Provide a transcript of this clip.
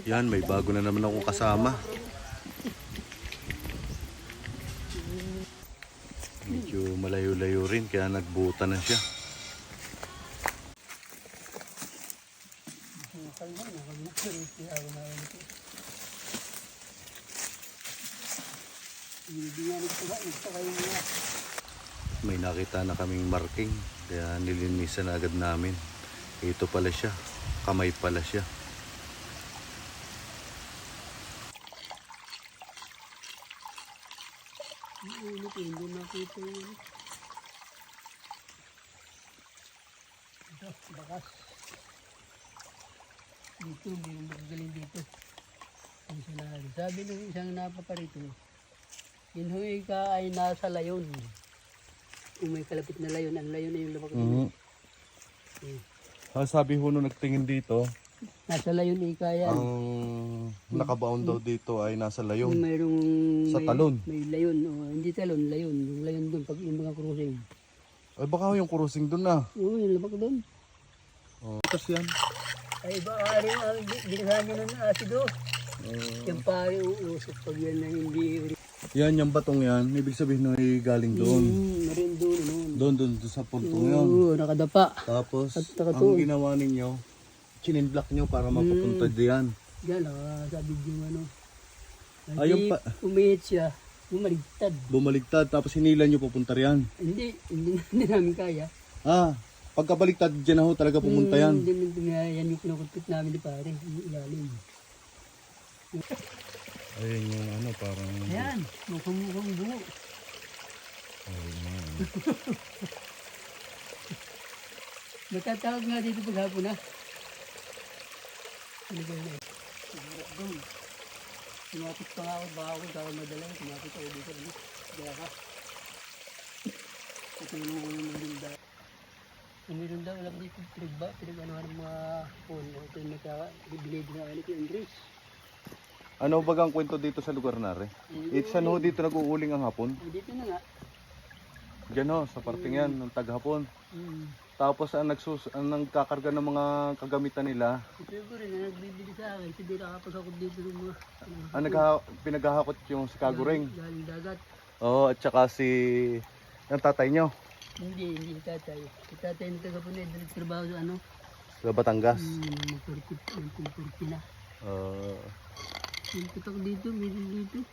Yan, may bago na naman akong kasama. Medyo malayo-layo rin, kaya nagbuta na siya. May nakita na kaming marking, kaya nilinisan na agad namin. Ito pala siya, kamay pala siya. Hindi makita yun. Ito, bakas. Dito, hindi magagaling dito. Sabi ng isang napaparito, yun huy ka ay nasa layon. Kung may kalapit na layon, ang layon ay yung labak. Sabi ho nung nagtingin dito, nasa layon ika yan. ang nakabaon daw dito ay nasa layon. Mayroong Sa talon. May layon, hindi talon, layon. Yung layon doon, pag yung mga cruising. Ay baka ho yung kurusing doon na. Oo, yung labak doon. Tapos yan. Ay baka rin ang binasahan nyo ng asido. Yung pare uusok pag yan na hindi. Yan, yung batong yan, ibig sabihin na galing doon. Narin doon, noon. Doon sa puntong yan. Oo, nakadapa. Tapos, At ang ginawa ninyo, chininblock nyo para mapapunta diyan. Yan, sabi yung ano. Ayun pa. Umihit siya, bumaligtad. Bumaligtad, tapos hinilan nyo papunta riyan. Hindi namin kaya. Pagkabaligtad, dyan na ho talaga pumunta yan. Hindi yan yung kinukutpit namin ni pare, yung ilalim. Ayun yung ano, parang... Ayan, mukhang buo. Ayun. Nagtatawag nga dito paghapon na. Ano ba yun? Sigurap doon. Sumapit pa nga ako, baka ako gawin madala. Sumapit ako dito. Kaya ka. Ito yung mga linda. Ang meron daw, alam dito, pinag-anuhan ng mga phone. Ito yung nagkakabili din na kanito yung Andres. Ano bagang kwento dito sa lugar na rin? Saan ho dito nag-uuling ang hapon? Dito na nga. Diyan ho, sa parting yan, ng taghapon. Tapos ang nagkakarga ng mga kagamitan nila. Ito rin, nagbibili sa akin. Hindi nakapasakot dito ng mga... Pinaghahakot yung si Kagureng. Galing dagat. Oo, at saka si... yung tatay nyo. Hindi tatay. Si tatay na taga-punay, nagtrabaho sa ano? Sa Batangas. Magpurkit na. Yung putok dito, meron dito.